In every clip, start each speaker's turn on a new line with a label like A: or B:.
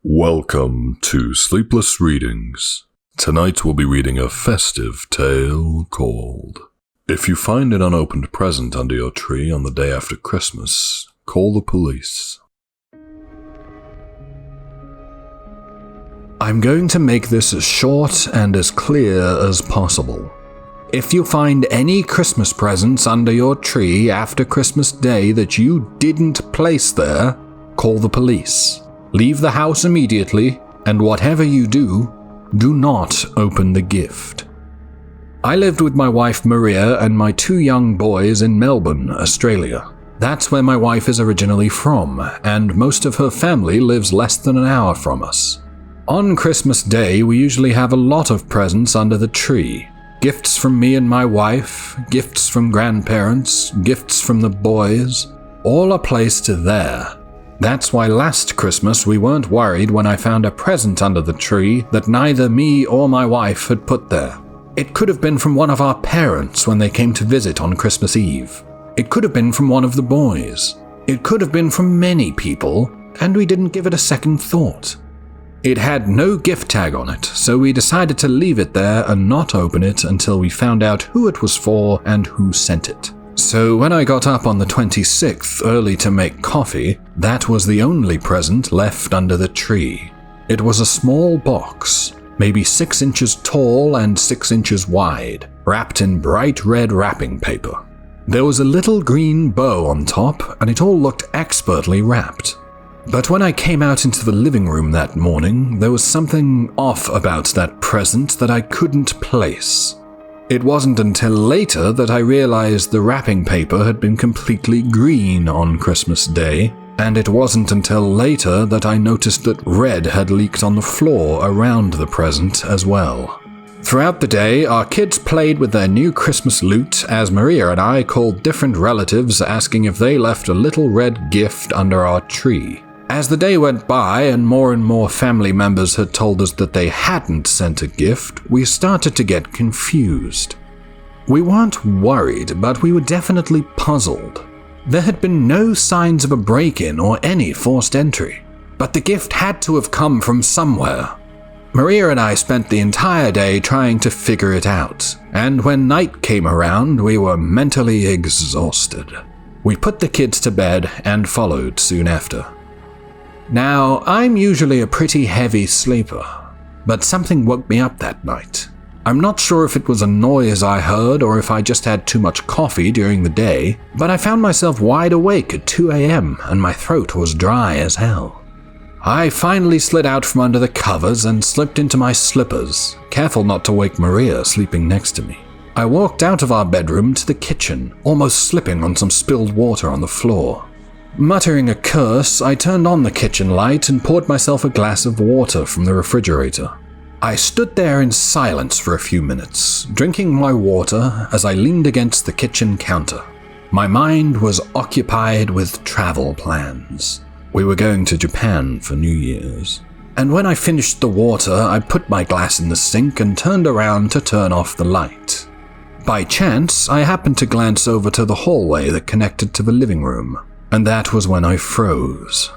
A: Welcome to Sleepless Readings. Tonight we'll be reading a festive tale called If You Find an Unopened Present Under Your Tree on the Day After Christmas, Call the Police. I'm going to make this as short and as clear as possible. If you find any Christmas presents under your tree after Christmas Day that you didn't place there, call the police. Leave the house immediately, and whatever you do, do not open the gift. I lived with my wife Maria and my two young boys in Melbourne, Australia. That's where my wife is originally from, and most of her family lives less than an hour from us. On Christmas Day, we usually have a lot of presents under the tree. Gifts from me and my wife, gifts from grandparents, gifts from the boys, all are placed there. That's why last Christmas we weren't worried when I found a present under the tree that neither me or my wife had put there. It could have been from one of our parents when they came to visit on Christmas Eve. It could have been from one of the boys. It could have been from many people, and we didn't give it a second thought. It had no gift tag on it, so we decided to leave it there and not open it until we found out who it was for and who sent it. So when I got up on the 26th early to make coffee, that was the only present left under the tree. It was a small box, maybe 6 inches tall and 6 inches wide, wrapped in bright red wrapping paper. There was a little green bow on top, and it all looked expertly wrapped. But when I came out into the living room that morning, there was something off about that present that I couldn't place. It wasn't until later that I realized the wrapping paper had been completely green on Christmas Day, and it wasn't until later that I noticed that red had leaked on the floor around the present as well. Throughout the day, our kids played with their new Christmas loot as Maria and I called different relatives asking if they left a little red gift under our tree. As the day went by and more family members had told us that they hadn't sent a gift, we started to get confused. We weren't worried, but we were definitely puzzled. There had been no signs of a break-in or any forced entry, but the gift had to have come from somewhere. Maria and I spent the entire day trying to figure it out, and when night came around, we were mentally exhausted. We put the kids to bed and followed soon after. Now, I'm usually a pretty heavy sleeper, but something woke me up that night. I'm not sure if it was a noise I heard or if I just had too much coffee during the day, but I found myself wide awake at 2 a.m. and my throat was dry as hell. I finally slid out from under the covers and slipped into my slippers, careful not to wake Maria sleeping next to me. I walked out of our bedroom to the kitchen, almost slipping on some spilled water on the floor. Muttering a curse, I turned on the kitchen light and poured myself a glass of water from the refrigerator. I stood there in silence for a few minutes, drinking my water as I leaned against the kitchen counter. My mind was occupied with travel plans. We were going to Japan for New Year's. And when I finished the water, I put my glass in the sink and turned around to turn off the light. By chance, I happened to glance over to the hallway that connected to the living room. And that was when I froze.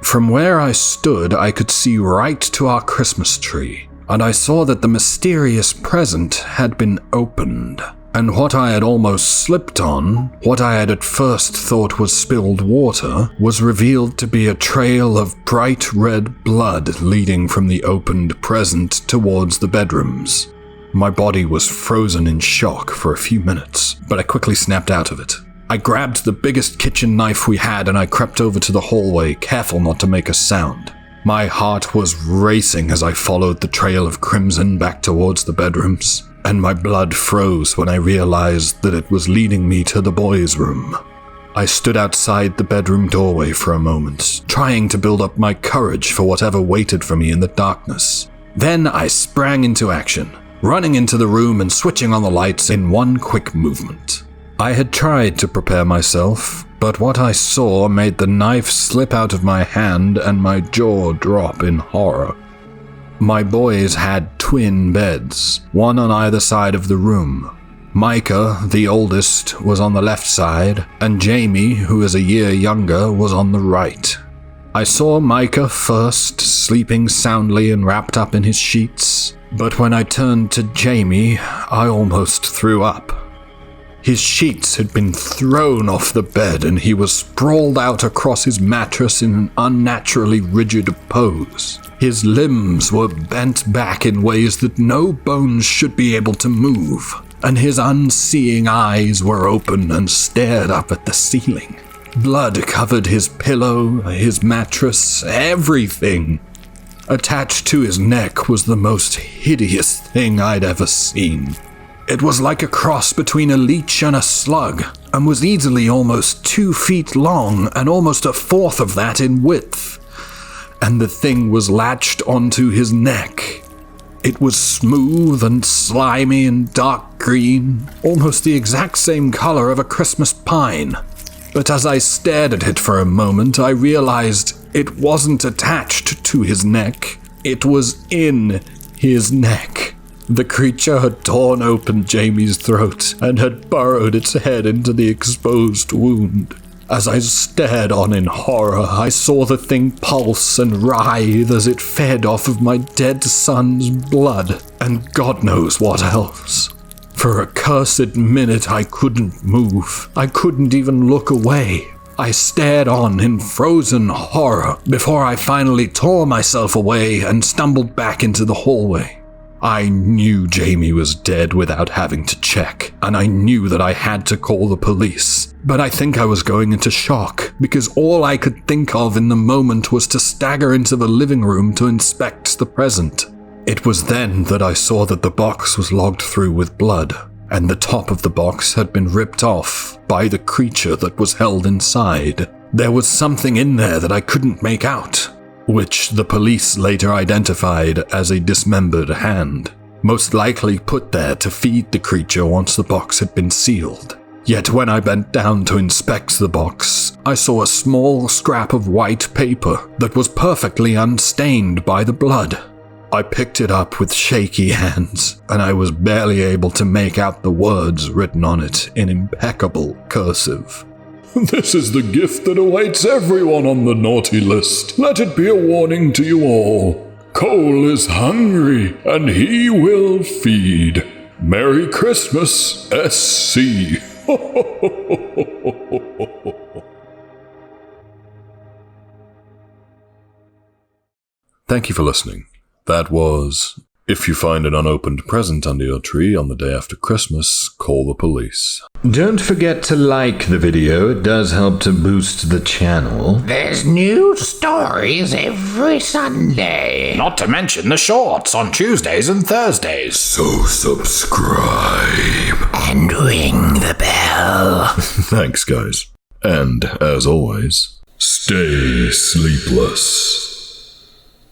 A: From where I stood, I could see right to our Christmas tree, and I saw that the mysterious present had been opened, and what I had almost slipped on, what I had at first thought was spilled water, was revealed to be a trail of bright red blood leading from the opened present towards the bedrooms. My body was frozen in shock for a few minutes, but I quickly snapped out of it. I grabbed the biggest kitchen knife we had and I crept over to the hallway, careful not to make a sound. My heart was racing as I followed the trail of crimson back towards the bedrooms, and my blood froze when I realized that it was leading me to the boys' room. I stood outside the bedroom doorway for a moment, trying to build up my courage for whatever waited for me in the darkness. Then I sprang into action, running into the room and switching on the lights in one quick movement. I had tried to prepare myself, but what I saw made the knife slip out of my hand and my jaw drop in horror. My boys had twin beds, one on either side of the room. Micah, the oldest, was on the left side, and Jamie, who is a year younger, was on the right. I saw Micah first, sleeping soundly and wrapped up in his sheets, but when I turned to Jamie, I almost threw up. His sheets had been thrown off the bed and he was sprawled out across his mattress in an unnaturally rigid pose. His limbs were bent back in ways that no bones should be able to move, and his unseeing eyes were open and stared up at the ceiling. Blood covered his pillow, his mattress, everything. Attached to his neck was the most hideous thing I'd ever seen. It was like a cross between a leech and a slug, and was easily almost 2 feet long and almost a fourth of that in width. And the thing was latched onto his neck. It was smooth and slimy and dark green, almost the exact same color of a Christmas pine. But as I stared at it for a moment, I realized it wasn't attached to his neck. It was in his neck. The creature had torn open Jamie's throat and had burrowed its head into the exposed wound. As I stared on in horror, I saw the thing pulse and writhe as it fed off of my dead son's blood, and God knows what else. For a cursed minute, I couldn't move. I couldn't even look away. I stared on in frozen horror before I finally tore myself away and stumbled back into the hallway. I knew Jamie was dead without having to check, and I knew that I had to call the police. But I think I was going into shock, because all I could think of in the moment was to stagger into the living room to inspect the present. It was then that I saw that the box was logged through with blood, and the top of the box had been ripped off by the creature that was held inside. There was something in there that I couldn't make out, which the police later identified as a dismembered hand, most likely put there to feed the creature once the box had been sealed. Yet when I bent down to inspect the box, I saw a small scrap of white paper that was perfectly unstained by the blood. I picked it up with shaky hands, and I was barely able to make out the words written on it in impeccable cursive.
B: This is the gift that awaits everyone on the naughty list. Let it be a warning to you all. Cole is hungry, and he will feed. Merry Christmas, SC.
A: Thank you for listening. That was If You Find an Unopened Present Under Your Tree on the Day After Christmas, Call the Police.
C: Don't forget to like the video, it does help to boost the channel.
D: There's new stories every Sunday.
E: Not to mention the shorts on Tuesdays and Thursdays.
B: So subscribe.
D: And ring the bell.
B: Thanks, guys. And, as always, stay sleepless.